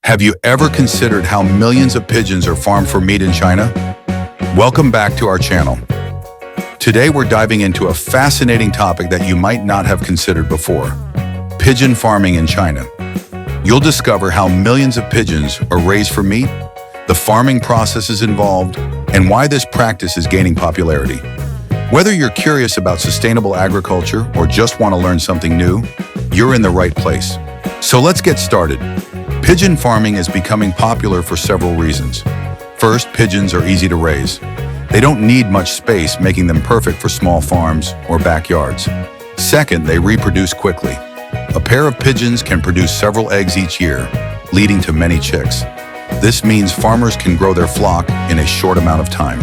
Have you ever considered how millions of pigeons are farmed for meat in China? Welcome back to our channel. Today we're diving into a fascinating topic that you might not have considered before: pigeon farming in China. You'll discover how millions of pigeons are raised for meat, the farming processes involved, and why this practice is gaining popularity. Whether you're curious about sustainable agriculture or just want to learn something new, you're in the right place. So let's get started. Pigeon farming is becoming popular for several reasons. First, pigeons are easy to raise. They don't need much space, making them perfect for small farms or backyards. Second, they reproduce quickly. A pair of pigeons can produce several eggs each year, leading to many chicks. This means farmers can grow their flock in a short amount of time.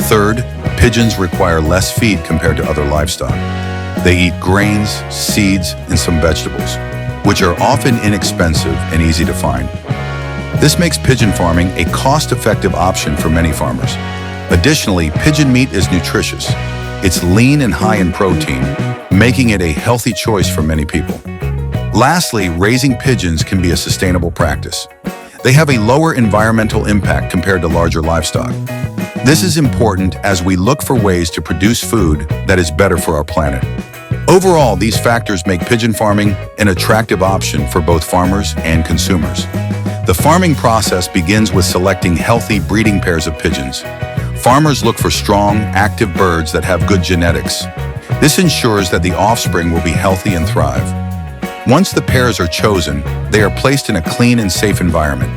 Third, pigeons require less feed compared to other livestock. They eat grains, seeds, and some vegetables, which are often inexpensive and easy to find. This makes pigeon farming a cost-effective option for many farmers. Additionally, pigeon meat is nutritious. It's lean and high in protein, making it a healthy choice for many people. Lastly, raising pigeons can be a sustainable practice. They have a lower environmental impact compared to larger livestock. This is important as we look for ways to produce food that is better for our planet. Overall, these factors make pigeon farming an attractive option for both farmers and consumers. The farming process begins with selecting healthy breeding pairs of pigeons. Farmers look for strong, active birds that have good genetics. This ensures that the offspring will be healthy and thrive. Once the pairs are chosen, they are placed in a clean and safe environment.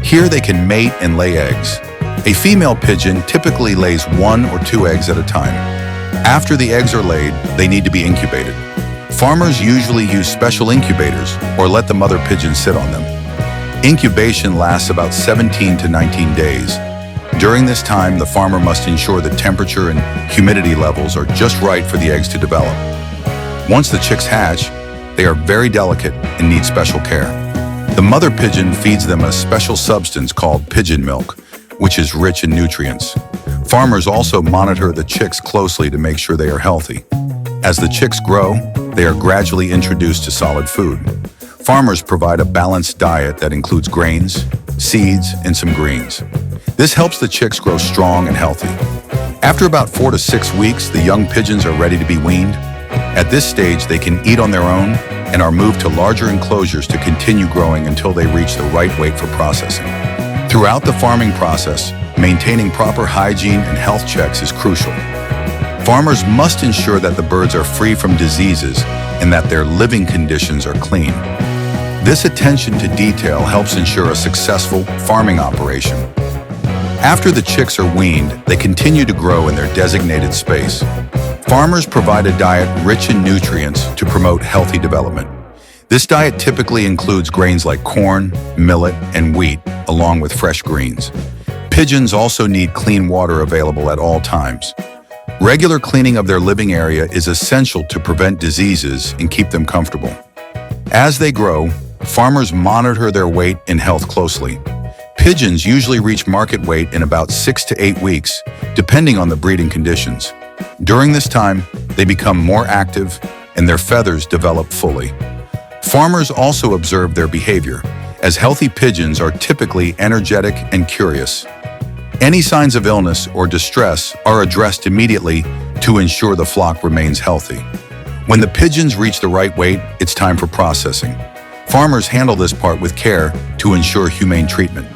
Here they can mate and lay eggs. A female pigeon typically lays 1 or 2 eggs at a time. After the eggs are laid, they need to be incubated. Farmers usually use special incubators or let the mother pigeon sit on them. Incubation lasts about 17 to 19 days. During this time, the farmer must ensure the temperature and humidity levels are just right for the eggs to develop. Once the chicks hatch, they are very delicate and need special care. The mother pigeon feeds them a special substance called pigeon milk, which is rich in nutrients. Farmers also monitor the chicks closely to make sure they are healthy. As the chicks grow, they are gradually introduced to solid food. Farmers provide a balanced diet that includes grains, seeds, and some greens. This helps the chicks grow strong and healthy. After about 4 to 6 weeks, the young pigeons are ready to be weaned. At this stage, they can eat on their own and are moved to larger enclosures to continue growing until they reach the right weight for processing. Throughout the farming process, maintaining proper hygiene and health checks is crucial. Farmers must ensure that the birds are free from diseases and that their living conditions are clean. This attention to detail helps ensure a successful farming operation. After the chicks are weaned, they continue to grow in their designated space. Farmers provide a diet rich in nutrients to promote healthy development. This diet typically includes grains like corn, millet, and wheat, along with fresh greens. Pigeons also need clean water available at all times. Regular cleaning of their living area is essential to prevent diseases and keep them comfortable. As they grow, farmers monitor their weight and health closely. Pigeons usually reach market weight in about 6 to 8 weeks, depending on the breeding conditions. During this time, they become more active and their feathers develop fully. Farmers also observe their behavior, as healthy pigeons are typically energetic and curious. Any signs of illness or distress are addressed immediately to ensure the flock remains healthy. When the pigeons reach the right weight, it's time for processing. Farmers handle this part with care to ensure humane treatment.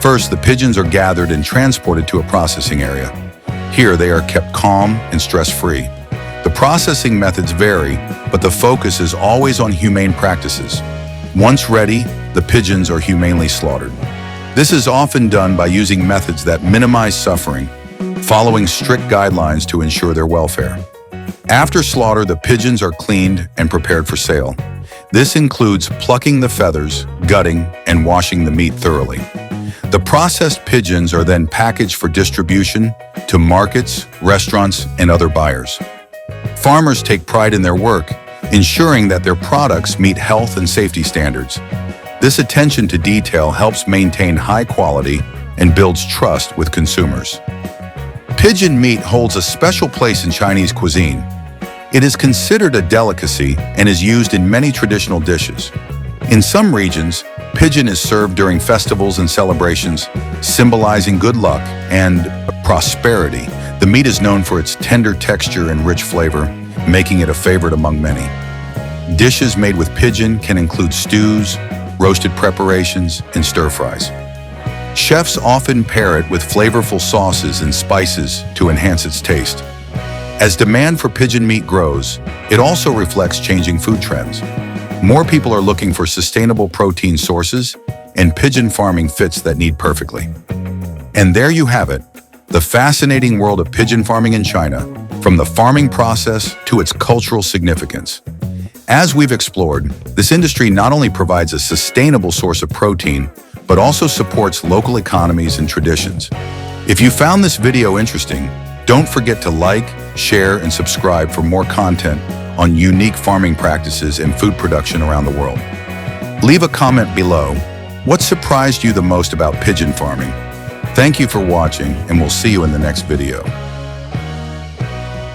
First, the pigeons are gathered and transported to a processing area. Here, they are kept calm and stress-free. The processing methods vary, but the focus is always on humane practices. Once ready, the pigeons are humanely slaughtered. This is often done by using methods that minimize suffering, following strict guidelines to ensure their welfare. After slaughter, the pigeons are cleaned and prepared for sale. This includes plucking the feathers, gutting, and washing the meat thoroughly. The processed pigeons are then packaged for distribution to markets, restaurants, and other buyers. Farmers take pride in their work, ensuring that their products meet health and safety standards. This attention to detail helps maintain high quality and builds trust with consumers. Pigeon meat holds a special place in Chinese cuisine. It is considered a delicacy and is used in many traditional dishes. In some regions, pigeon is served during festivals and celebrations, symbolizing good luck and prosperity. The meat is known for its tender texture and rich flavor, making it a favorite among many. Dishes made with pigeon can include stews, roasted preparations, and stir-fries. Chefs often pair it with flavorful sauces and spices to enhance its taste. As demand for pigeon meat grows, it also reflects changing food trends. More people are looking for sustainable protein sources, and pigeon farming fits that need perfectly. And there you have it, the fascinating world of pigeon farming in China, from the farming process to its cultural significance. As we've explored, this industry not only provides a sustainable source of protein, but also supports local economies and traditions. If you found this video interesting, don't forget to like, share, and subscribe for more content on unique farming practices and food production around the world. Leave a comment below. What surprised you the most about pigeon farming? Thank you for watching, and we'll see you in the next video.